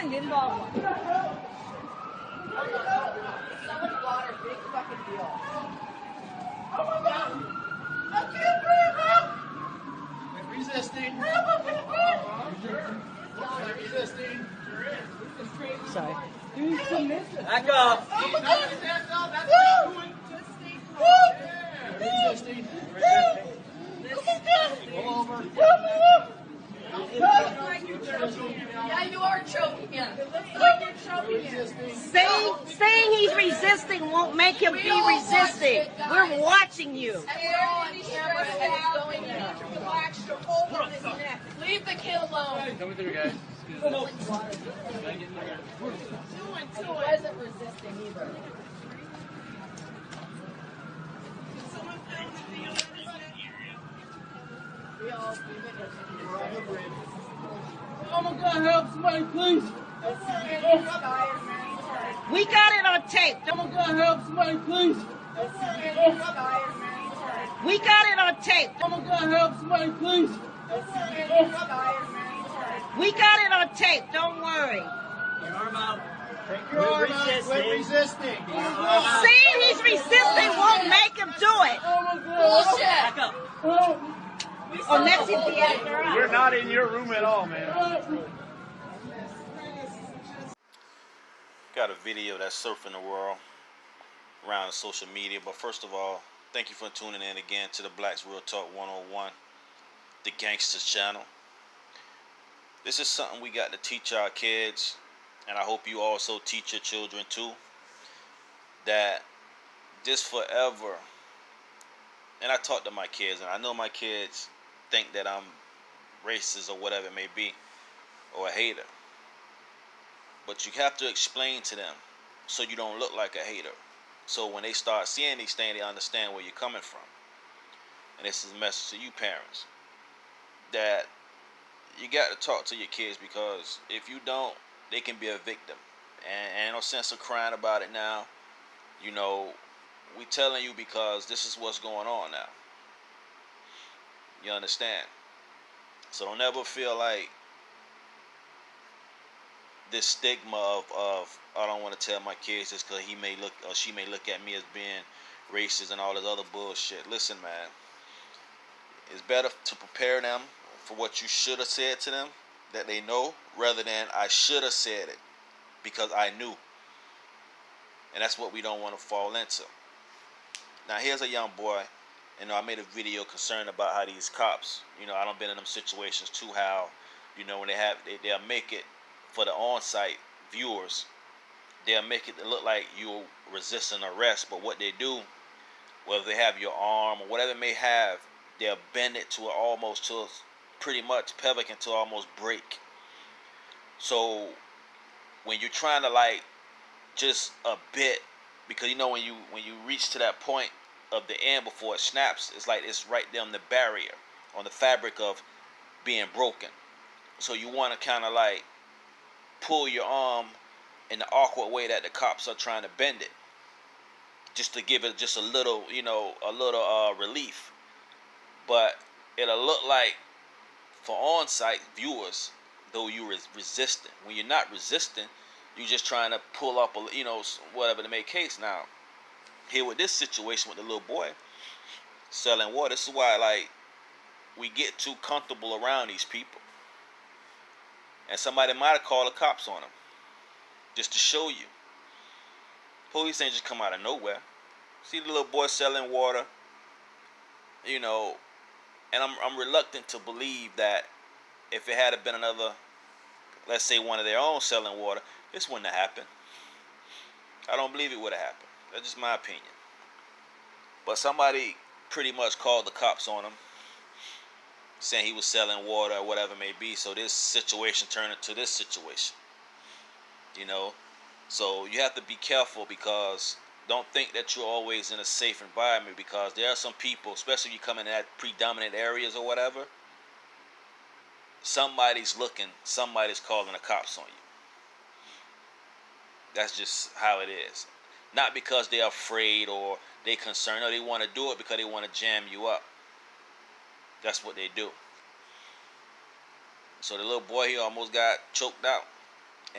问您吧我。Someone water, big fucking deal. Oh my God! I can't breathe! Help! Resisting. Help! I can't breathe! Resisting. Sorry. He's submissive. Back up. Oh my God! That's all. That's Woo! what you're doing. Just stay Woo! Yeah. Resisting. Woo! Oh my God! Roll over. Help me! Help! Yeah, you are choking him. It looks like you're choking him. Saying he's resisting won't make him be resisting. We're watching you. And we're all on camera and it's going in. Relax your hold on his neck. Leave the kid alone. Coming through, guys. He wasn't resisting either. Oh my God, help somebody, please. We got it on tape. Oh my God, help somebody, please. We got it on tape. Oh my God, help somebody, please. We got it on tape. Don't worry. Your arm out. Take your arm out. Quit resisting. Saying he's resisting won't make him do it. Bullshit. Back up. Oh, next is the actor. We're not in your room at all, man. Got a video that's surfing the world around social media. But first of all, thank you for tuning in again to the Blacks Real Talk 101, the Gangsters channel. This is something we got to teach our kids, and I hope you also teach your children too, that this forever, and I talk to my kids, and I know my kids think that I'm racist or whatever it may be, or a hater. But you have to explain to them so you don't look like a hater. So when they start seeing these things, they understand where you're coming from. And this is a message to you parents, that you got to talk to your kids, because if you don't, they can be a victim. And ain't no sense of crying about it now. You know, we telling you because this is what's going on now. You understand? So don't ever feel like this stigma of I don't want to tell my kids this because he may look or she may look at me as being racist and all this other bullshit. Listen, man, it's better to prepare them for what you should have said to them, that they know, rather than I should have said it because I knew. And that's what we don't want to fall into. Now here's a young boy, and I made a video concerned about how these cops, I done been in them situations too, how, when they'll make it for the on-site viewers, they'll make it look like you're resisting arrest, but what they do, whether they have your arm or whatever it may have, they'll bend it to pretty much pelican to almost break. So when you're trying to just a bit, because when you reach to that point of the end before it snaps, it's like it's right there on the barrier, on the fabric of being broken. So you want to kind of pull your arm in the awkward way that the cops are trying to bend it, just to give it just a little, relief. But it'll look like, for on-site viewers, though you're resisting. When you're not resisting, you're just trying to pull up, whatever the make case. Now, here with this situation with the little boy selling water, this is why, we get too comfortable around these people. And somebody might have called the cops on him, just to show you. Police ain't just come out of nowhere. See the little boy selling water, and I'm reluctant to believe that if it had been another, let's say one of their own selling water, this wouldn't have happened. I don't believe it would have happened. That's just my opinion. But somebody pretty much called the cops on him, saying he was selling water or whatever it may be. So this situation turned into this situation. So you have to be careful, because don't think that you're always in a safe environment, because there are some people, especially if you come in that predominant areas or whatever, somebody's looking, somebody's calling the cops on you. That's just how it is. Not because they're afraid or they're concerned. No, they want to do it because they want to jam you up. That's what they do. So the little boy, he almost got choked out.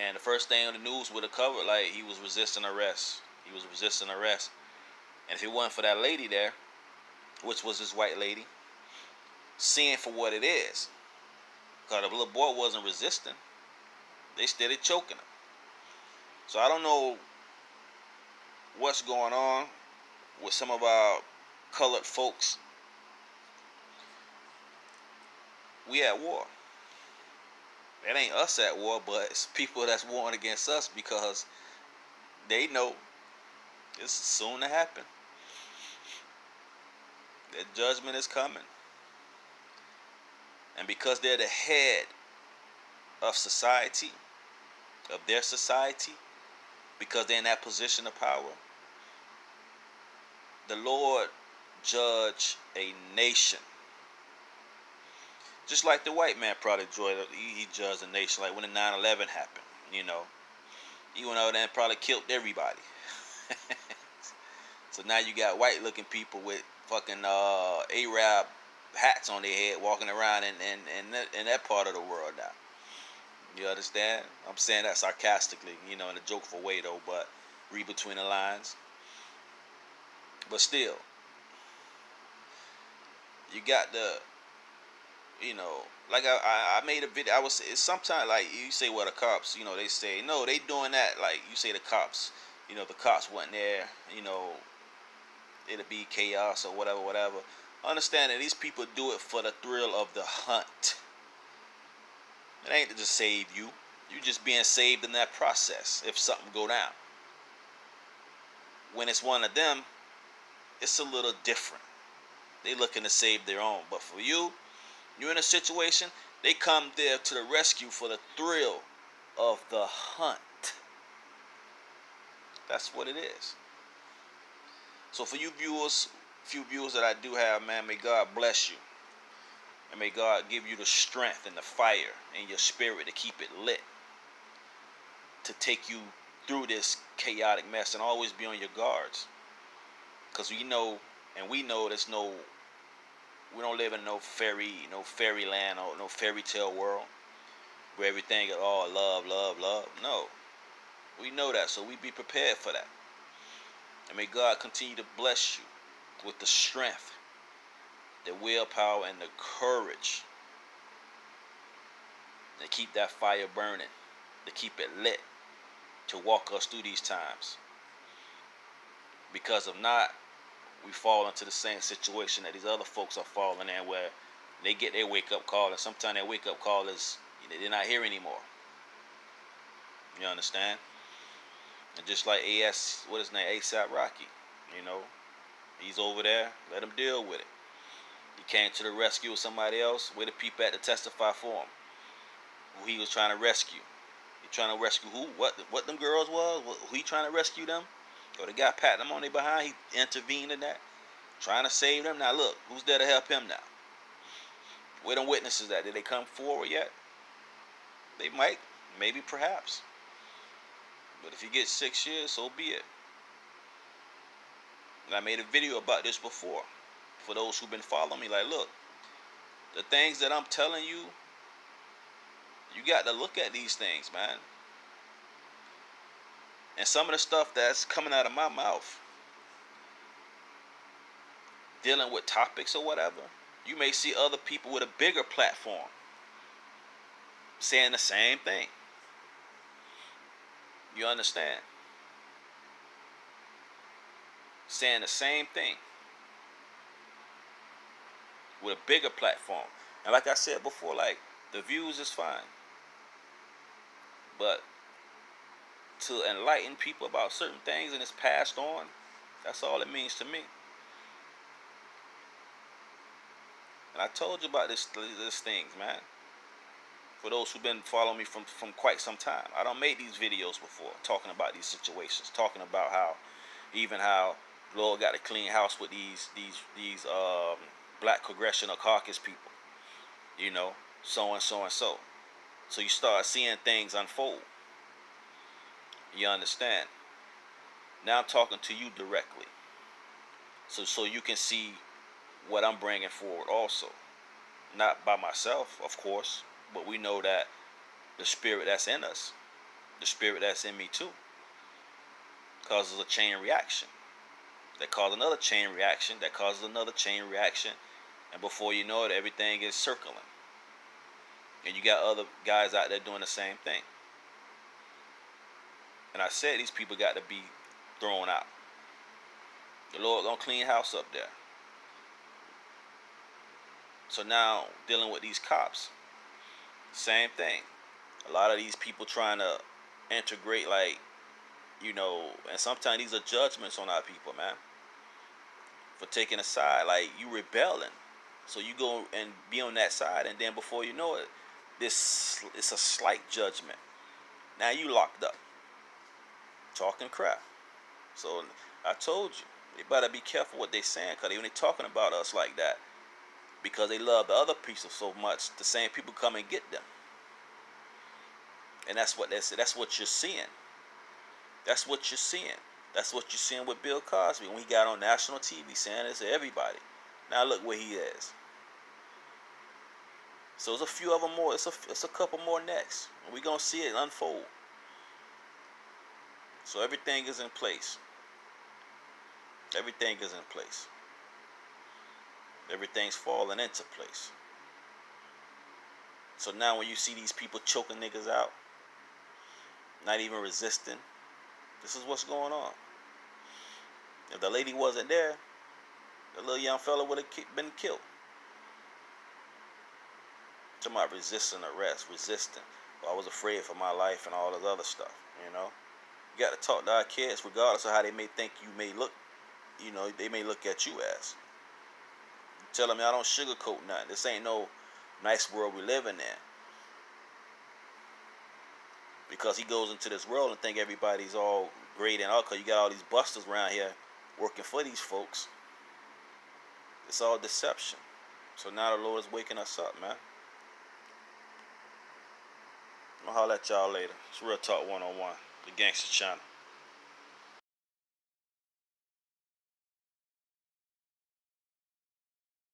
And the first thing on the news would have covered, like, he was resisting arrest. He was resisting arrest. And if it wasn't for that lady there, which was this white lady, seeing for what it is, because the little boy wasn't resisting, they started choking him. So I don't know what's going on with some of our colored folks. We at war. It ain't us at war, but it's people that's warring against us because they know it's soon to happen. Their judgment is coming. And because they're the head of society, of their society, because they're in that position of power, the Lord judge a nation. Just like the white man probably he judged a nation, like when the 9/11 happened, you know. He went over there and probably killed everybody. So now you got white looking people with fucking Arab hats on their head walking around in that part of the world now. You understand? I'm saying that sarcastically, you know, in a jokeful way though, but read between the lines. But still, you got the, you know, like I made a video. It's sometimes like you say, well, the cops, you know, they say no, they doing that. Like you say, the cops, you know, the cops wasn't there, you know, it'll be chaos or whatever. Understand that these people do it for the thrill of the hunt. It ain't to just save you. You just being saved in that process if something go down. When it's one of them, it's a little different. They looking to save their own. But for you, you're in a situation, they come there to the rescue for the thrill of the hunt. That's what it is. So for you viewers, few viewers that I do have, man, may God bless you. And may God give you the strength and the fire in your spirit to keep it lit. To take you through this chaotic mess, and always be on your guards. Because we know there's no, we don't live in no fairyland or no fairy tale world where everything is all love. No. We know that, so we be prepared for that. And may God continue to bless you with the strength, the willpower, and the courage to keep that fire burning, to keep it lit, to walk us through these times. Because if not, we fall into the same situation that these other folks are falling in, where they get their wake-up call, and sometimes their wake-up call is, they're not here anymore. You understand? And just like what his name, A$AP Rocky, you know, he's over there, let him deal with it. He came to the rescue of somebody else, where the people had to testify for him, who he was trying to rescue. He trying to rescue who? What them girls was? Who he trying to rescue them? Or the guy patting them on their behind, he intervened in that, trying to save them. Now look, who's there to help him now? Where them witnesses at? Did they come forward yet? They might, maybe, perhaps. But if he gets 6 years, so be it. And I made a video about this before. For those who've been following me, like, look, the things that I'm telling you, you got to look at these things, man. And some of the stuff that's coming out of my mouth, dealing with topics or whatever, you may see other people with a bigger platform saying the same thing. You understand? Saying the same thing with a bigger platform. And like I said before, like, the views is fine, but to enlighten people about certain things and it's passed on, that's all it means to me. And I told you about these things, man. For those who've been following me from quite some time, I don't make these videos before talking about these situations, talking about how Lord got a clean house with these black congressional caucus people, you know, so and so and so. So you start seeing things unfold. You understand? Now I'm talking to you directly, so you can see what I'm bringing forward also. Not by myself, of course, but we know that the spirit that's in us the spirit that's in me too. Causes a chain reaction. That causes another chain reaction. That causes another chain reaction. And before you know it, everything is circling. And you got other guys out there doing the same thing. And I said these people got to be thrown out. The Lord gonna clean house up there. So now dealing with these cops, same thing. A lot of these people trying to integrate, like, you know, and sometimes these are judgments on our people, man, for taking a side. Like, you rebelling, so you go and be on that side, and then before you know it, it's a slight judgment. Now you locked up, talking crap. So I told you, they better be careful what they saying, because when they talking about us like that, because they love the other people so much, the same people come and get them. And that's what that's what you're seeing. That's what you're seeing. That's what you're seeing with Bill Cosby when he got on national TV saying this to everybody. Now look where he is. So there's a few of them more. It's a couple more next. And we're going to see it unfold. So everything is in place. Everything is in place. Everything's falling into place. So now when you see these people choking niggas out, not even resisting, this is what's going on. If the lady wasn't there, the little young fella would have been killed. Talking about resisting arrest, resisting. Well, I was afraid for my life and all this other stuff, you know. You got to talk to our kids regardless of how they may think you may look. You know, they may look at you as. Tell them I don't sugarcoat nothing. This ain't no nice world we living in. Because he goes into this world and think everybody's all great and all, because you got all these busters around here working for these folks. It's all deception. So now the Lord is waking us up, man. I'm gonna holler at y'all later. It's Real Talk 101, the Gangster Channel.